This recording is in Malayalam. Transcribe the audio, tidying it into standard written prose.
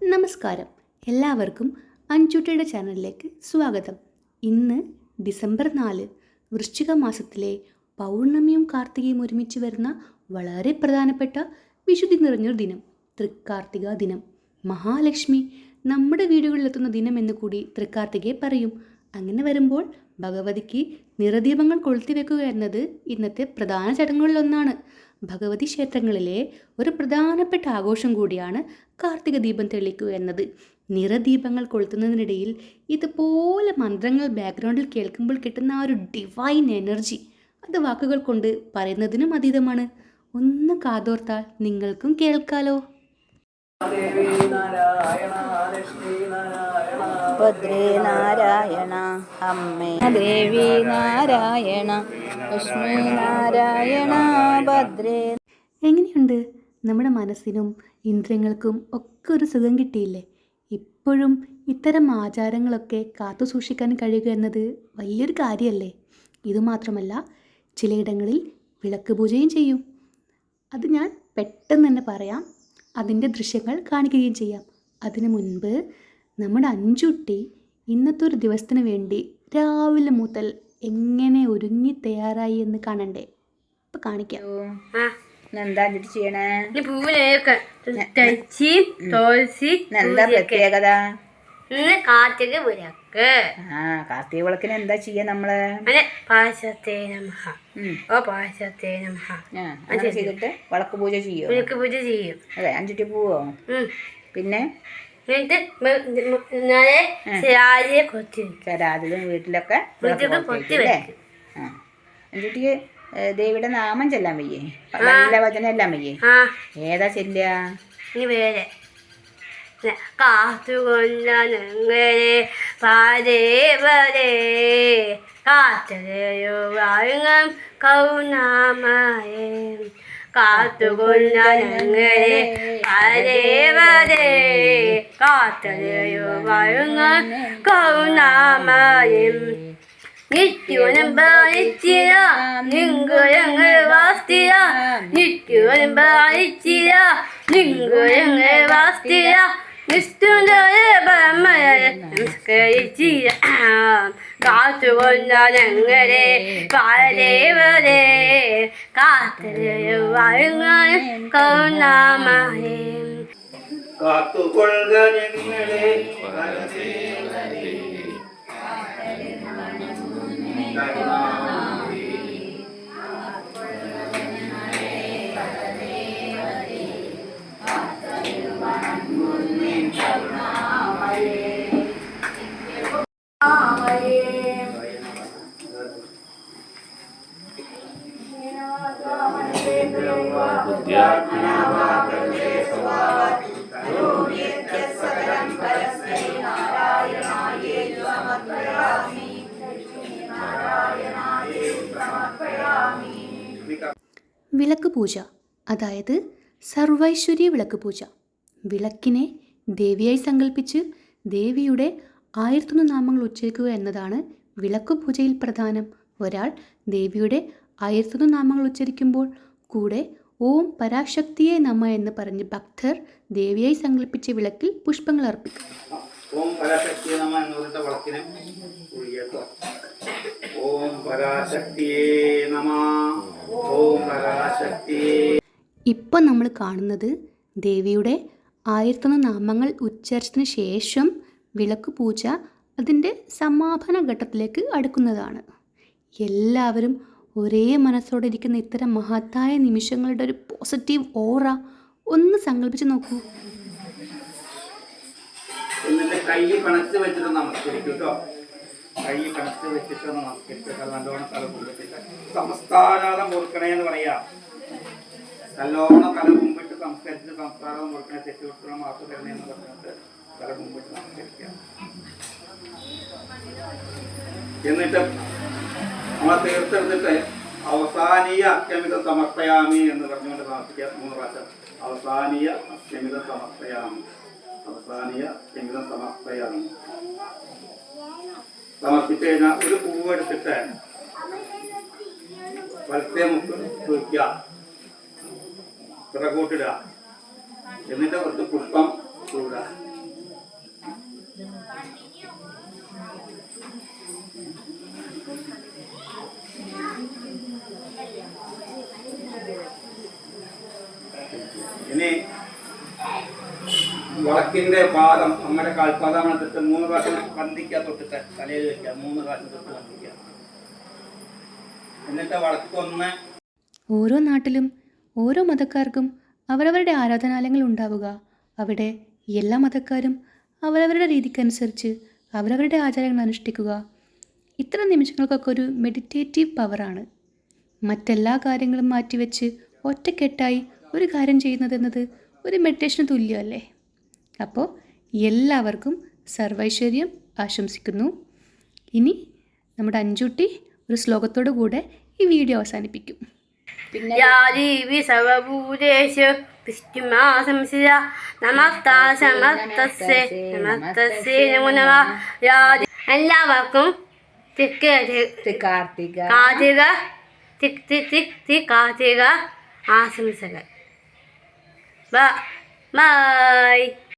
നമസ്കാരം, എല്ലാവർക്കും അഞ്ചുട്ടിയുടെ ചാനലിലേക്ക് സ്വാഗതം. ഇന്ന് ഡിസംബർ 4, വൃശ്ചിക മാസത്തിലെ പൗർണമിയും കാർത്തികയും ഒരുമിച്ച് വരുന്ന വളരെ പ്രധാനപ്പെട്ട വിശുദ്ധി നിറഞ്ഞൊരു ദിനം, തൃക്കാർത്തിക ദിനം. മഹാലക്ഷ്മി നമ്മുടെ വീടുകളിലെത്തുന്ന ദിനം എന്ന് കൂടി തൃക്കാർത്തികയെ പറയും. അങ്ങനെ വരുമ്പോൾ ഭഗവതിക്ക് നിറദീപങ്ങൾ കൊളുത്തിവെക്കുക എന്നത് ഇന്നത്തെ പ്രധാന ചടങ്ങുകളിലൊന്നാണ്. ഭഗവതി ക്ഷേത്രങ്ങളിലെ ഒരു പ്രധാനപ്പെട്ട ആഘോഷം കൂടിയാണ് കാർത്തിക ദീപം തെളിയിക്കുക എന്നത്. നിറദീപങ്ങൾ കൊളുത്തുന്നതിനിടയിൽ ഇതുപോലെ മന്ത്രങ്ങൾ ബാക്ക്ഗ്രൗണ്ടിൽ കേൾക്കുമ്പോൾ കിട്ടുന്ന ആ ഒരു ഡിവൈൻ എനർജി, അത് വാക്കുകൾ കൊണ്ട് പറയുന്നതിനും അതീതമാണ്. ഒന്ന് കാതോർത്താൽ നിങ്ങൾക്കും കേൾക്കാലോ. ഭദ്രേ നാരായണ അമ്മേ ദേവി നാരായണ ലക്ഷ്മി നാരായണ ഭദ്രേ. എങ്ങനെയുണ്ട്? നമ്മുടെ മനസ്സിനും ഇന്ദ്രിയങ്ങൾക്കും ഒക്കെ ഒരു സുഖം കിട്ടിയില്ലേ? ഇപ്പോഴും ഇത്തരം ആചാരങ്ങളൊക്കെ കാത്തു സൂക്ഷിക്കാൻ കഴിയുക എന്നത് വലിയൊരു കാര്യമല്ലേ? ഇതുമാത്രമല്ല, ചിലയിടങ്ങളിൽ വിളക്ക് പൂജയും ചെയ്യും. അത് ഞാൻ പെട്ടെന്ന് തന്നെ പറയാം, അതിൻ്റെ ദൃശ്യങ്ങൾ കാണിക്കുകയും ചെയ്യാം. അതിനു മുൻപ് നമ്മുടെ അഞ്ചുട്ടി ഇന്നത്തെ ഒരു ദിവസത്തിന് വേണ്ടി രാവിലെ മുതൽ എങ്ങനെ ഒരുങ്ങി തയ്യാറായി എന്ന് കാണണ്ടേ? ഇപ്പം കാണിക്കാം. എന്താ ചെയ്യണേ? എന്താ പ്രത്യേകത? കാർത്തിക വിളക്ക്. കാർത്തിക വിളക്കിന് എന്താ ചെയ്യാ നമ്മള്? പാശത്തെ നമഃ. ചെയ്തിട്ട് വിളക്ക് പൂജ ചെയ്യും. വിളക്ക് പൂജ ചെയ്യും. അതെ, അഞ്ചുട്ടി പോവോ? പിന്നെ വീട്ടിലൊക്കെ അഞ്ചുട്ടിക്ക് ദേവിയുടെ നാമം ചെല്ലാൻ വയ്യേ? നല്ല വചനം എല്ലാം വയ്യേ? ഏതാ ചെല്ലുക? കാത്തുകൊണ്ടേ പാരേവരേ കാത്തരയോ വാഴുങ്ങം കൗനാമയേ കാത്തുകൊണ്ടേ പാരേവരേ കാത്തരയോ വാഴുങ്ങം കൗനാമയം നിത്യോനമ്പാനിച്ചിര നിങ്കുരങ്ങൾ വാസ്തിര നിത്യോനമ്പാനിച്ചിര നിങ്കുരങ്ങൾ വാസ്തിര നിസ്തുലയ ബ്രഹ്മയ നമസ്കരിച്ചിര കാത്തുകൊണ്ട ഞങ്ങളെ പാരദേവരേ കാത്തരയോ വാഴുങ്ങാൻ കരുണാമയേ കാത്തുകൊള്ളുക ഞങ്ങളെ പാരദേവരേ വിളക്ക് പൂജ, അതായത് സർവൈശ്വര്യ വിളക്ക് പൂജ. വിളക്കിനെ ദേവിയായി സങ്കല്പിച്ച് ദേവിയുടെ 1001 നാമങ്ങൾ ഉച്ചരിക്കുക എന്നതാണ് വിളക്ക് പൂജയിൽ പ്രധാനം. ഒരാൾ ദേവിയുടെ 1001 നാമങ്ങൾ ഉച്ചരിക്കുമ്പോൾ കൂടെ ഓം പരാശക്തിയെ നമ എന്ന് പറഞ്ഞ് ഭക്തർ ദേവിയായി സങ്കല്പിച്ച വിളക്കിൽ പുഷ്പങ്ങൾ അർപ്പിക്കും. ഓം പരാശക്തിയെ നമ എന്ന് പറഞ്ഞ വിളക്കിനെ ഓം പരാശക്തിയേ നമ. ഓം പരാശക്തിയേ. ഇപ്പം നമ്മൾ കാണുന്നത് ദേവിയുടെ 1001 നാമങ്ങൾ ഉച്ചരിച്ചതിന് ശേഷം വിളക്ക് പൂജ അതിൻ്റെ സമാപന ഘട്ടത്തിലേക്ക് അടുക്കുന്നതാണ്. എല്ലാവരും ഒരേ മനസ്സോടെ ഇരിക്കുന്ന ഇത്തരം മഹത്തായ നിമിഷങ്ങളുടെ ഒരു പോസിറ്റീവ് ഓറ ഒന്ന് സങ്കല്പിച്ച് നോക്കൂ. എന്നിട്ട് കൈ കണച്ച് വെച്ചിട്ട് നമസ്കരിക്കും കേട്ടോ. കൈ കണച്ച് വെച്ചിട്ട് നമസ്കരിച്ചിട്ട് നല്ലോണം തല കുമ്പിട്ടിട്ട് സംസ്കാരം മുറുക്കണേ എന്ന് പറയാം. നല്ലോണം തല മുമ്പിട്ട് സംസ്കരിച്ചിട്ട് സംസ്കാരം മുറുക്കണേ, തെറ്റുകുട്ടികളെ മാർക്ക് തരണേ എന്ന് പറഞ്ഞിട്ട് തല മുമ്പിട്ട് നമസ്കരിക്കാം. എന്നിട്ട് നമ്മളെ തീർത്തെടുത്തിട്ട് അവസാനീയ അത്യമിതം സമർപ്പയാമി എന്ന് പറഞ്ഞുകൊണ്ട് പ്രാർത്ഥിക്കുക 3 പ്രാവശ്യം. അവസാനീയ അത്യമിതം സമർപ്പയാമി, അവസാനീയ അത്യമിതം സമർപ്പയാമി. സമർപ്പിച്ചു കഴിഞ്ഞാൽ ഒരു പൂവ് എടുത്തിട്ട് വലത്തെ മുക്ക് വയ്ക്കുക, പിറകോട്ടിടുക. എന്നിട്ട് കുറച്ച് പുഷ്പം ചൂടാ. ഇനി വിളക്കിന്റെ പാദം നമ്മുടെ കാൽപാദം എടുത്തിട്ട് 3 പ്രാവശ്യം വന്ദിക്കുക, തൊട്ടിട്ട് തലയിൽ വെക്കുക, 3 പ്രാവശ്യം തൊട്ട് വന്ദിക്കുക. എന്നിട്ട് വിളക്കൊന്ന് ഓരോ നാട്ടിലും ഓരോ മതക്കാർക്കും അവരവരുടെ ആരാധനാലയങ്ങൾ ഉണ്ടാവുക. അവിടെ എല്ലാ മതക്കാരും അവരവരുടെ രീതിക്കനുസരിച്ച് അവരവരുടെ ആചാരങ്ങൾ അനുഷ്ഠിക്കുക. ഇത്തരം നിമിഷങ്ങൾക്കൊക്കെ ഒരു മെഡിറ്റേറ്റീവ് പവറാണ്. മറ്റെല്ലാ കാര്യങ്ങളും മാറ്റിവെച്ച് ഒറ്റക്കെട്ടായി ഒരു കാര്യം ചെയ്യുന്നതെന്നത് ഒരു മെഡിറ്റേഷന് തുല്യമല്ലേ? അപ്പോൾ എല്ലാവർക്കും സർവൈശ്വര്യം ആശംസിക്കുന്നു. ഇനി നമ്മുടെ അഞ്ചുട്ടി ഒരു ശ്ലോകത്തോടു കൂടെ ഈ വീഡിയോ അവസാനിപ്പിക്കും. പിന്നെ യാദീവി സർവഭൂതേഷു വിഷ്ണുമാശംസിത നമസ്തസ്സേ നമോ നമഃ. എല്ലാവർക്കും കാർത്തിക ആശംസകൾ. ബൈ.